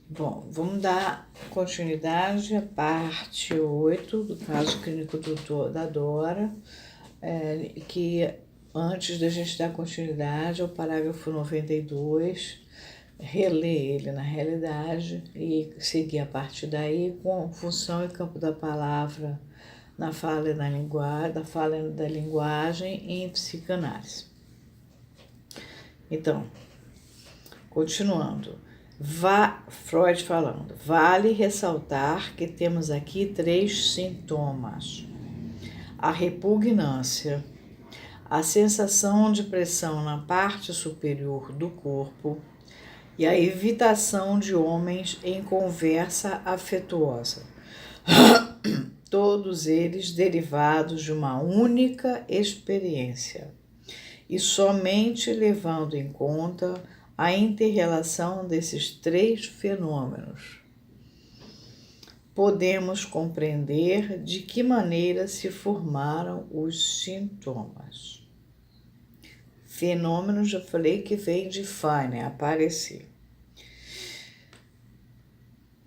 Bom, vamos dar continuidade à parte 8 do caso clínico da Dora, que antes da gente dar continuidade ao parágrafo 92, reler ele na realidade e seguir a partir daí com função e campo da palavra na fala e na linguagem, da fala e da linguagem em psicanálise. Então, continuando. Freud falando, vale ressaltar que temos aqui 3 sintomas: a repugnância, a sensação de pressão na parte superior do corpo e a evitação de homens em conversa afetuosa, todos eles derivados de uma única experiência e somente levando em conta a inter-relação desses 3 fenômenos, podemos compreender de que maneira se formaram os sintomas. Fenômenos, já falei que vem de find, aparecer.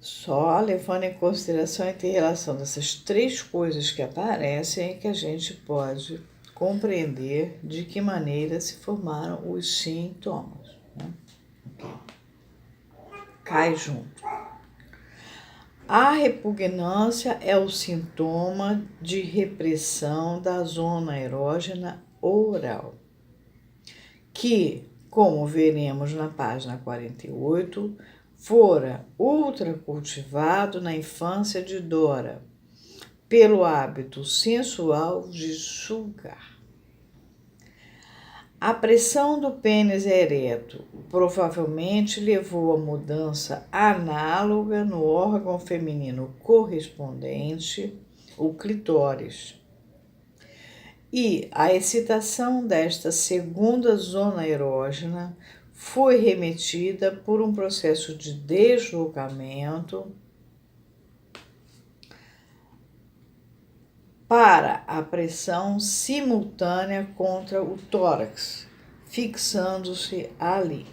Só levando em consideração a inter-relação dessas 3 coisas que aparecem é que a gente pode compreender de que maneira se formaram os sintomas. Cai junto. A repugnância é o sintoma de repressão da zona erógena oral, que, como veremos na página 48, fora ultracultivado na infância de Dora, pelo hábito sensual de sugar. A pressão do pênis ereto provavelmente levou a mudança análoga no órgão feminino correspondente, o clitóris. E a excitação desta segunda zona erógena foi remetida por um processo de deslocamento para a pressão simultânea contra o tórax, fixando-se ali.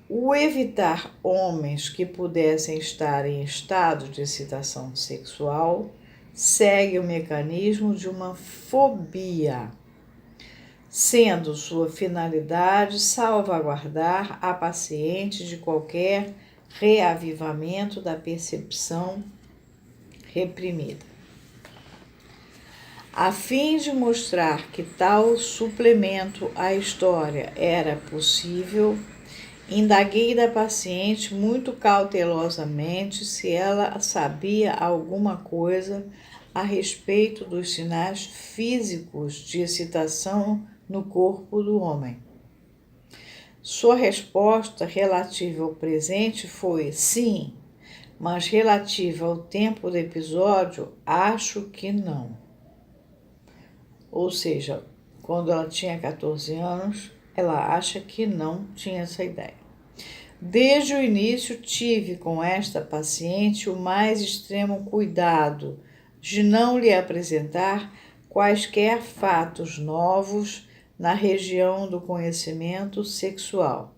O evitar homens que pudessem estar em estado de excitação sexual segue o mecanismo de uma fobia, sendo sua finalidade salvaguardar a paciente de qualquer reavivamento da percepção reprimida. A fim de mostrar que tal suplemento à história era possível, indaguei da paciente muito cautelosamente se ela sabia alguma coisa a respeito dos sinais físicos de excitação no corpo do homem. Sua resposta relativa ao presente foi sim, mas relativa ao tempo do episódio, acho que não. Ou seja, quando ela tinha 14 anos, ela acha que não tinha essa ideia. Desde o início, tive com esta paciente o mais extremo cuidado de não lhe apresentar quaisquer fatos novos na região do conhecimento sexual.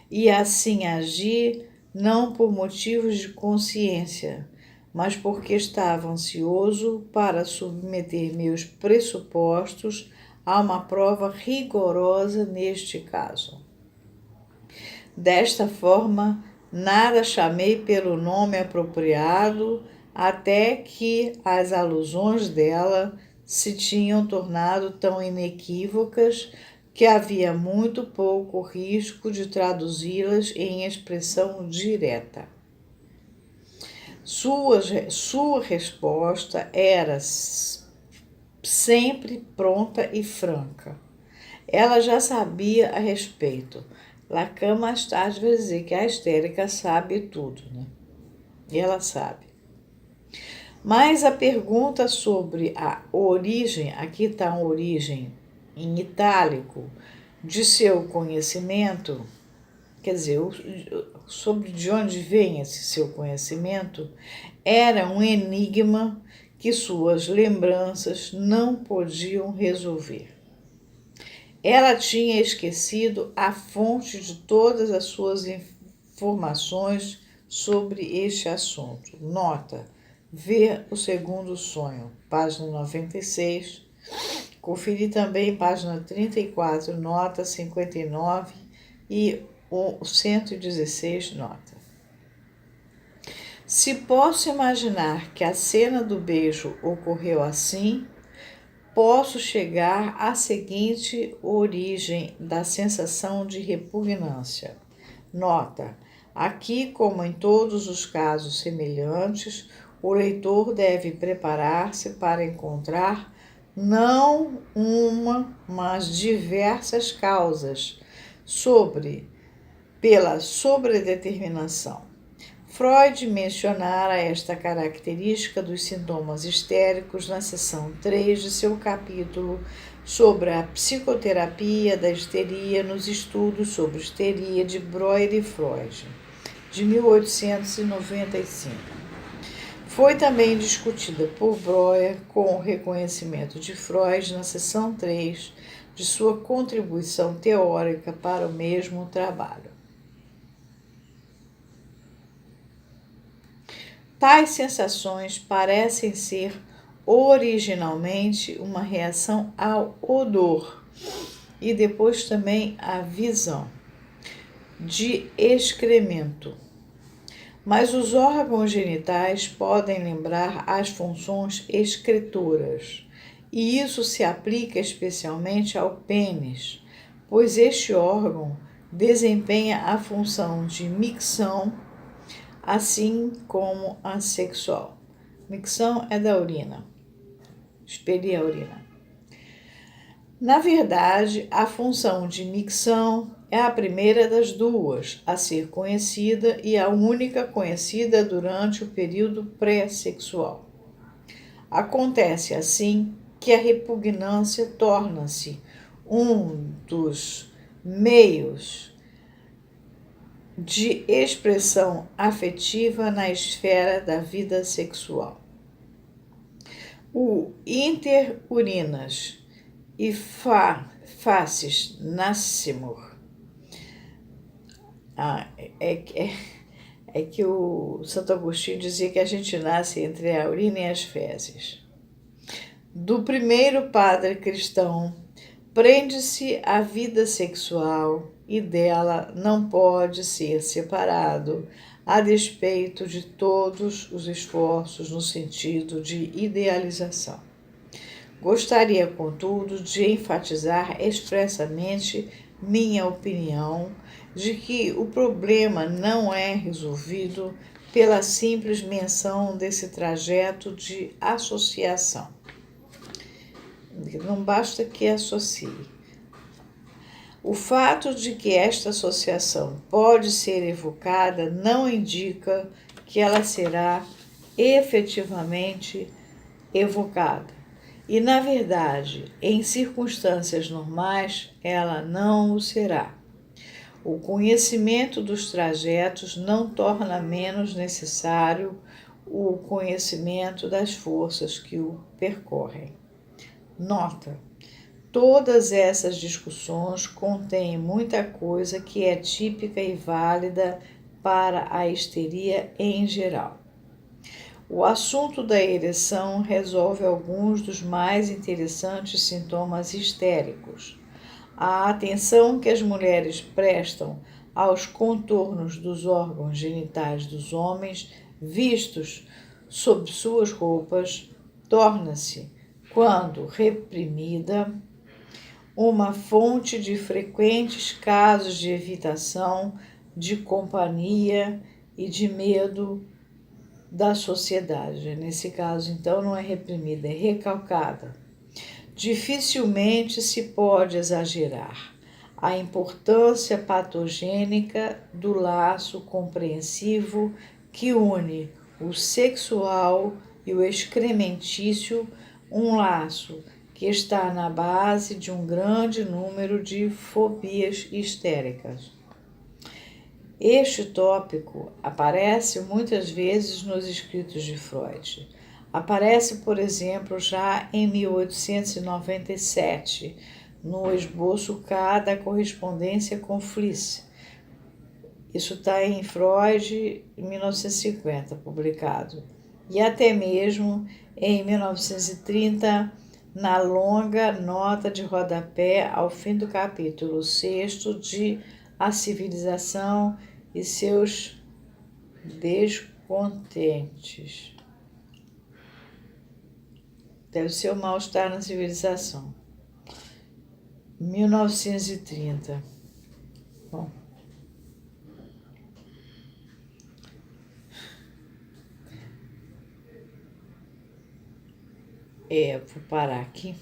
E assim agi não por motivos de consciência, mas porque estava ansioso para submeter meus pressupostos a uma prova rigorosa neste caso. Desta forma, nada chamei pelo nome apropriado até que as alusões dela se tinham tornado tão inequívocas que havia muito pouco risco de traduzi-las em expressão direta. Sua resposta era sempre pronta e franca. Ela já sabia a respeito. Lacan mais tarde vai dizer que a histérica sabe tudo, né? E ela sabe. Mas a pergunta sobre a origem, aqui está a origem em itálico, de seu conhecimento, quer dizer, sobre de onde vem esse seu conhecimento, era um enigma que suas lembranças não podiam resolver. Ela tinha esquecido a fonte de todas as suas informações sobre este assunto. Nota: ver o segundo sonho, página 96. Conferir também página 34, nota 59 e o 116, nota. Se posso imaginar que a cena do beijo ocorreu assim, posso chegar à seguinte origem da sensação de repugnância. Nota: aqui, como em todos os casos semelhantes, o leitor deve preparar-se para encontrar não uma, mas diversas causas pela sobredeterminação. Freud mencionara esta característica dos sintomas histéricos na seção 3 de seu capítulo sobre a psicoterapia da histeria nos estudos sobre histeria de Breuer e Freud, de 1895. Foi também discutida por Breuer com o reconhecimento de Freud na seção 3 de sua contribuição teórica para o mesmo trabalho. Tais sensações parecem ser originalmente uma reação ao odor e depois também à visão de excremento. Mas os órgãos genitais podem lembrar as funções excretoras, e isso se aplica especialmente ao pênis, pois este órgão desempenha a função de micção, assim como a sexual. Micção é da urina, expelir a urina. Na verdade, a função de micção é a primeira das duas a ser conhecida e a única conhecida durante o período pré-sexual. Acontece assim que a repugnância torna-se um dos meios de expressão afetiva na esfera da vida sexual. O interurinas e faces nascimur. É que o Santo Agostinho dizia que a gente nasce entre a urina e as fezes. Do primeiro padre cristão, prende-se a vida sexual e dela não pode ser separado, a despeito de todos os esforços no sentido de idealização. Gostaria, contudo, de enfatizar expressamente minha opinião de que o problema não é resolvido pela simples menção desse trajeto de associação. Não basta que associe. O fato de que esta associação pode ser evocada não indica que ela será efetivamente evocada. E, na verdade, em circunstâncias normais, ela não o será. O conhecimento dos trajetos não torna menos necessário o conhecimento das forças que o percorrem. Nota: todas essas discussões contêm muita coisa que é típica e válida para a histeria em geral. O assunto da ereção resolve alguns dos mais interessantes sintomas histéricos. A atenção que as mulheres prestam aos contornos dos órgãos genitais dos homens vistos sob suas roupas torna-se, quando reprimida, uma fonte de frequentes casos de evitação, de companhia e de medo da sociedade. Nesse caso, então, não é reprimida, é recalcada. Dificilmente se pode exagerar a importância patogênica do laço compreensivo que une o sexual e o excrementício, um laço que está na base de um grande número de fobias histéricas. Este tópico aparece muitas vezes nos escritos de Freud. Aparece, por exemplo, já em 1897, no esboço K da correspondência com Fliess, Isso está em Freud, em 1950, publicado. E até mesmo em 1930, na longa nota de rodapé ao fim do capítulo 6º de A Civilização e seus Descontentes. Deve ser o mal-estar na civilização. 1930. Bom. Vou parar aqui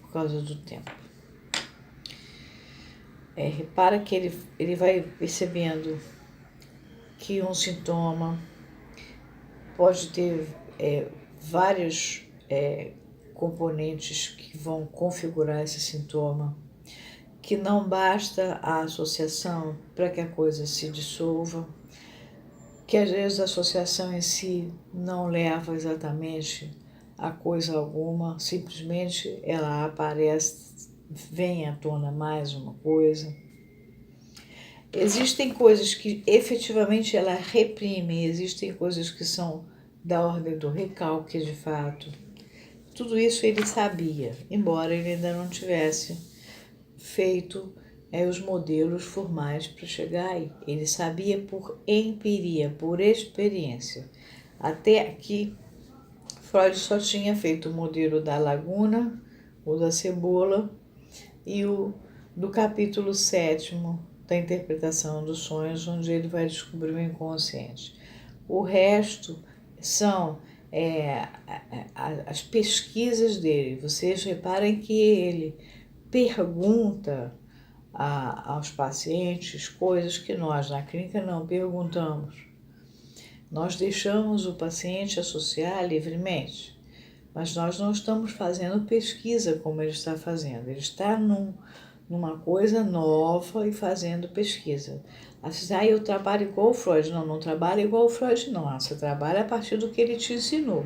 por causa do tempo. Repara que ele vai percebendo que um sintoma pode ter vários componentes que vão configurar esse sintoma, que não basta a associação para que a coisa se dissolva, que às vezes a associação em si não leva exatamente a coisa alguma, simplesmente ela aparece, vem à tona mais uma coisa. Existem coisas que efetivamente ela reprime, existem coisas que são da ordem do recalque de fato. Tudo isso ele sabia, embora ele ainda não tivesse feito os modelos formais para chegar aí. Ele sabia por empiria, por experiência. Até aqui, Freud só tinha feito o modelo da laguna, o da cebola e o do capítulo 7º da interpretação dos sonhos, onde ele vai descobrir o inconsciente. O resto são as pesquisas dele. Vocês reparem que ele pergunta aos pacientes coisas que nós na clínica não perguntamos. Nós deixamos o paciente associar livremente, mas nós não estamos fazendo pesquisa como ele está fazendo. Ele está numa coisa nova e fazendo pesquisa. Eu trabalho igual o Freud. Não trabalha igual o Freud, não. Você trabalha a partir do que ele te ensinou.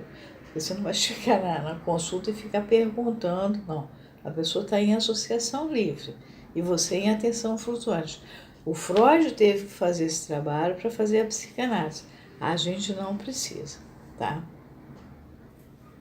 Você não vai chegar na consulta e ficar perguntando, não. A pessoa está em associação livre e você em atenção flutuante. O Freud teve que fazer esse trabalho para fazer a psicanálise. A gente não precisa, tá?